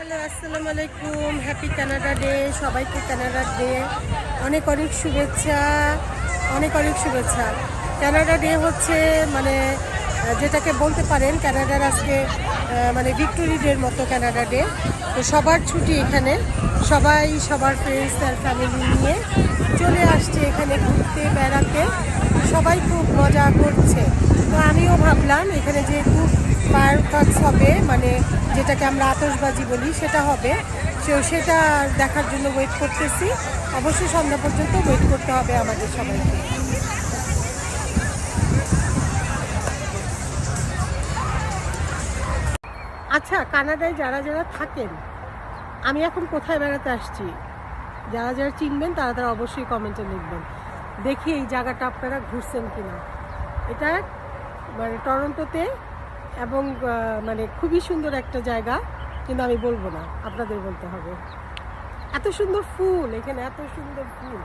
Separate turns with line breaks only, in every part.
Hello, আসসালামু আলাইকুম। Happy Canada day. সবাইকে কানাডা ডে অনেক অনেক শুভেচ্ছা, অনেক অনেক শুভেচ্ছা। কানাডা ডে হচ্ছে মানে যেটাকে বলতে পারেন কানাডার আজকে মানে ভিক্টোরি ডের মতো কানাডা ডে। তো সবার ছুটি এখানে, সবাই সবার ফ্রেন্ডস আর ফ্যামিলি নিয়ে চলে আসছে এখানে ঘুরতে বেড়াতে। সবাই খুব মজা করছে। তো আমিও ভাবলাম এখানে যেহেতু ফায়ারওয়ার্কস হবে, মানে যেটাকে আমরা আতশবাজি বলি, সেটা হবে। সেটা দেখার জন্য ওয়েট করতেছি। অবশ্যই সন্ধ্যা পর্যন্ত ওয়েট করতে হবে আমাদের সবাইকে। আচ্ছা, কানাডায় যারা যারা থাকেন, আমি এখন কোথায় বেড়াতে আসছি, যারা যারা চিনবেন তারা তারা অবশ্যই কমেন্টে লিখবেন। দেখি এই জায়গাটা আপনারা ঘুরছেন কিনা। এটা মানে টরন্টোতে, এবং মানে খুবই সুন্দর একটা জায়গা, কিন্তু আমি বলবো না, আপনাদের বলতে হবে। এত সুন্দর ফুল এখানে, এত সুন্দর ফুল,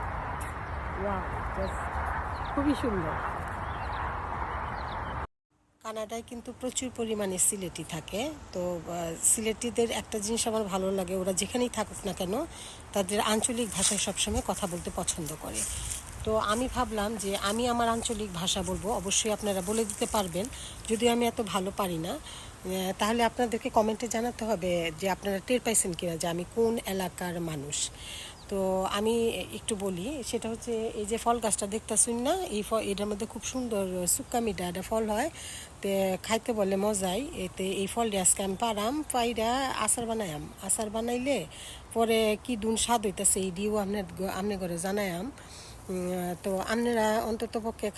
ওয়াও, জাস্ট খুবই সুন্দর। কানাডায় কিন্তু প্রচুর পরিমাণে সিলেটি থাকে। তো সিলেটিদের একটা জিনিস আমার ভালো লাগে, ওরা যেখানেই থাকুক না কেন তাদের আঞ্চলিক ভাষায় সবসময় কথা বলতে পছন্দ করে। তো আমি ভাবলাম যে আমি আমার আঞ্চলিক ভাষা বলবো, অবশ্যই আপনারা বলে দিতে পারবেন। যদিও আমি এত ভালো পারি না, তাহলে আপনাদেরকে কমেন্টে জানাতে হবে যে আপনারা টের পাইছেন কিনা যে আমি কোন এলাকার মানুষ। তো আমি একটু বলি, সেটা হচ্ছে এই যে ফল গাছটা দেখতেছুন না, এই ফল এটার মধ্যে খুব সুন্দর সুক্কামিটা একটা ফল হয়। তে খাইতে বলে মজাই। এতে এই ফলটা আজকে আমি পাইরা আচার বানায়াম। আচার বানাইলে পরে কি দুন স্বাদ হইতেছে এই দিয়েও আপনার ঘরে জানায়াম। তো আপনারা অন্তত পক্ষে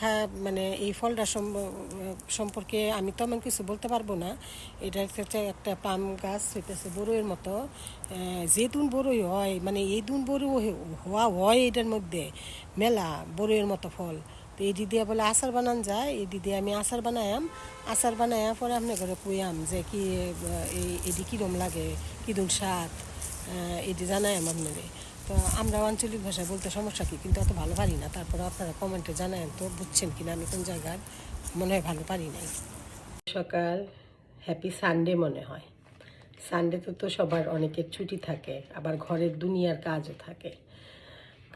মানে এই ফলটা সম্পর্কে আমি তেমন কিছু বলতে পারবো না। এটা হচ্ছে একটা পাম গাছ, হইতেছে বড়ইয়ের মতো। যেতুন বড়ই হয়, মানে এই দুন বড়ই হওয়া হয় এটার মধ্যে মেলা বড়ইয়ের মতো ফল। তো এই দিদি বলে আচার বানান যায়, এই দিদি আমি আচার বানায়াম। আচার বানায়া পরে আপনার ঘরে কুয়াম যে কি এটি কীরম লাগে, কীরম স্বাদ, এটি জানায়াম আপনারে। তো আমরা আঞ্চলিক ভাষায় বলতে সমস্যা কী, কিন্তু অত ভালো পারি না। তারপরে আপনারা কমেন্টে জানায়েন তো বুঝছেন কিনা আমি কোন জায়গার। মনে হয় ভালো পারি নাই। সকাল, হ্যাপি সানডে মনে হয়। সানডেতে তো সবার অনেকের ছুটি থাকে, আবার ঘরের দুনিয়ার কাজও থাকে।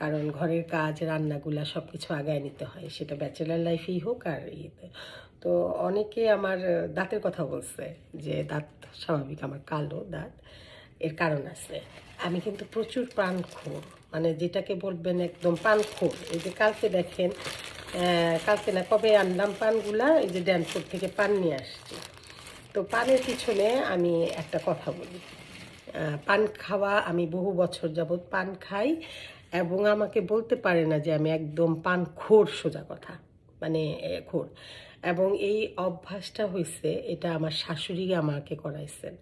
কারণ ঘরের কাজ, রান্নাগুলা সব কিছু আগায় নিতে হয়, সেটা ব্যাচেলার লাইফেই হোক আর ইয়েতে। তো অনেকে আমার দাঁতের কথা বলছে, যে দাঁত স্বাভাবিক আমার কালো দাঁত, এর কারণ আছে। আমি কিন্তু প্রচুর পানখোর, মানে যেটাকে বলবেন একদম পানখোর। এই যে কালকে দেখেন, কালকে না কবে আনলাম পানগুলা, এই যে ড্যানফোর্ড থেকে পান নিয়ে আসছি। তো পানের পিছনে আমি একটা কথা বলি, পান খাওয়া, আমি বহু বছর যাবৎ পান খাই, এবং আমাকে বলতে পারে না যে আমি একদম পান খোর, সোজা কথা, মানে খোর। এবং এই অভ্যাসটা হয়েছে, এটা আমার শাশুড়ি আমাকে করাইছেন।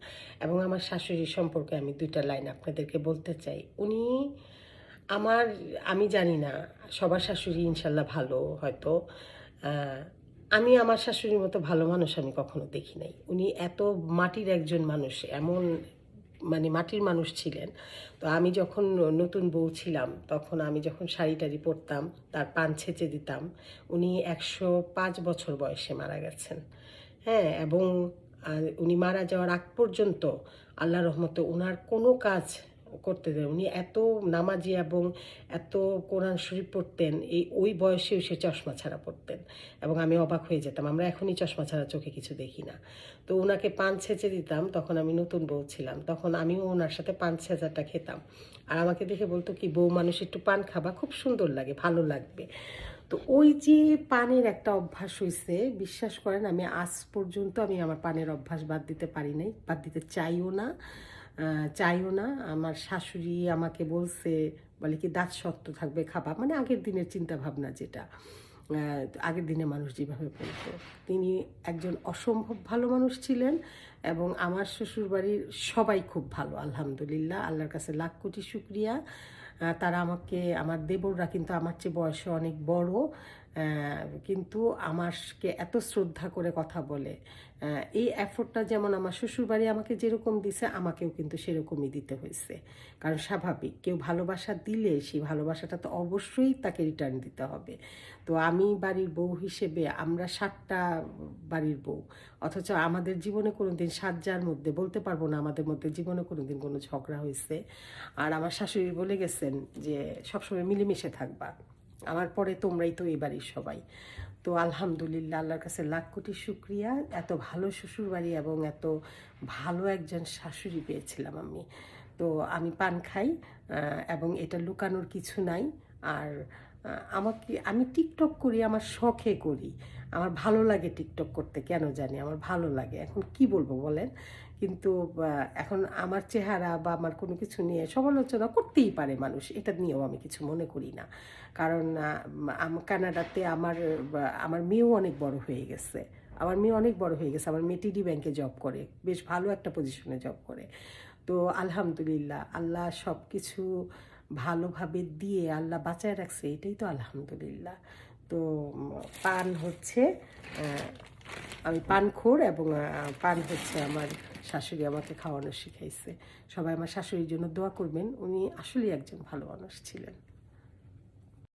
এবং আমার শাশুড়ি সম্পর্কে আমি দুইটা লাইন আপনাদেরকে বলতে চাই। উনি আমার, আমি জানি না সবার শাশুড়ি ইনশাল্লাহ ভালো হয়তো, আমি আমার শাশুড়ির মতো ভালো মানুষ আমি কখনো দেখি নাই। উনি এত মাটির একজন মানুষ, এমন মানে মাটির মানুষ ছিলেন। তো আমি যখন নতুন বউ ছিলাম, তখন আমি যখন শাড়ি টাড়ি পরতাম, তার পান ছেঁচে দিতাম। উনি 105 বছর বয়সে মারা গেছেন। হ্যাঁ, এবং উনি মারা যাওয়ার আগ পর্যন্ত আল্লাহ রহমতে ওনার কোনো কাজ করতে দেন। উনি এত নামাজি এবং এত কোরআন শরীফ পড়তেন, ওই বয়সেও সে চশমা ছাড়া পড়তেন, এবং আমি অবাক হয়ে যেতাম। আমরা এখনই চশমা ছাড়া চোখে কিছু দেখি না। তো ওনাকে পান ছেঁচে দিতাম, তখন আমি নতুন বউ ছিলাম, তখন আমিও ওনার সাথে পান ছেঁচাটা খেতাম। আর আমাকে দেখে বলতো কি, বউ মানুষ একটু পান খাবা, খুব সুন্দর লাগে, ভালো লাগবে। তো ওই যে পানের একটা অভ্যাস হয়েছে, বিশ্বাস করেন আমি আজ পর্যন্ত আমি আমার পানের অভ্যাস বাদ দিতে পারি নাই, বাদ দিতে চাইও না। আমার শাশুড়ি আমাকে বলছে, বলে কি দাঁত শক্ত থাকবে খাবা, মানে আগের দিনের চিন্তা ভাবনা যেটা, আগের দিনে মানুষ যেভাবে বলতো। তিনি একজন অসম্ভব ভালো মানুষ ছিলেন, এবং আমার শ্বশুরবাড়ির সবাই খুব ভালো, আলহামদুলিল্লাহ, আল্লাহর কাছে লাখ কোটি শুক্রিয়া। তারা আমাকে, আমার দেবররা কিন্তু আমার চেয়ে বয়সে অনেক বড়, কিন্তু আমাকে এত শ্রদ্ধা করে কথা বলে। এই এফোর্টটা যেমন আমার শ্বশুরবাড়ি আমাকে যেরকম দিছে আমাকেও কিন্তু সেরকমই দিতে হয়েছে, কারণ স্বাভাবিক কেউ ভালোবাসা দিলে সেই ভালোবাসাটা তো অবশ্যই তাকে রিটার্ন দিতে হবে। তো আমি বাড়ির বউ হিসেবে, আমরা 7টা বাড়ির বউ, অথচ আমাদের জীবনে কোনো দিন 7 যার মধ্যে বলতে পারবো না আমাদের মধ্যে জীবনে কোনো দিন কোনো ঝগড়া হয়েছে। আর আমার শাশুড়ি বলে গেছেন যে সবসময় মিলেমিশে থাকবা, আমার পরে তোমরাই তো এই বাড়ির সবাই। তো আলহামদুলিল্লাহ, আল্লাহর কাছে লাখ কোটি শুক্রিয়া, এত ভালো শ্বশুরবাড়ি এবং এত ভালো একজন শাশুড়ি পেয়েছিলাম আমি। তো আমি পান খাই, এবং এটা লুকানোর কিছু নাই। আর আমি টিকটক করি আমার শখে করি, আমার ভালো লাগে টিকটক করতে, কেন জানি আমার ভালো লাগে। এখন কি বলবো বলেন, কিন্তু এখন আমার চেহারা বা আমার কোনো কিছু নিয়ে সমালোচনা করতেই পারে মানুষ, এটা নিয়েও আমি কিছু মনে করি না। কারণ কানাডাতে আমার মেয়েও অনেক বড় হয়ে গেছে, আমার মেয়ে অনেক বড় হয়ে গেছে। আমার মেয়ে টিডি ব্যাংকে জব করে, বেশ ভালো একটা পজিশনে জব করে। তো আলহামদুলিল্লাহ, আল্লাহ সব কিছু ভালোভাবে দিয়ে আল্লাহ বাঁচায় রাখছে, এটাই তো আলহামদুলিল্লাহ। তো পান হচ্ছে, আমি পানখোর, এবং পান হচ্ছে আমার শাশুড়ি আমাকে খাওয়ানো শিখাইছে। সবাই আমার শাশুড়ির জন্য দোয়া করবেন, উনি আসলেই একজন ভালো মানুষ ছিলেন।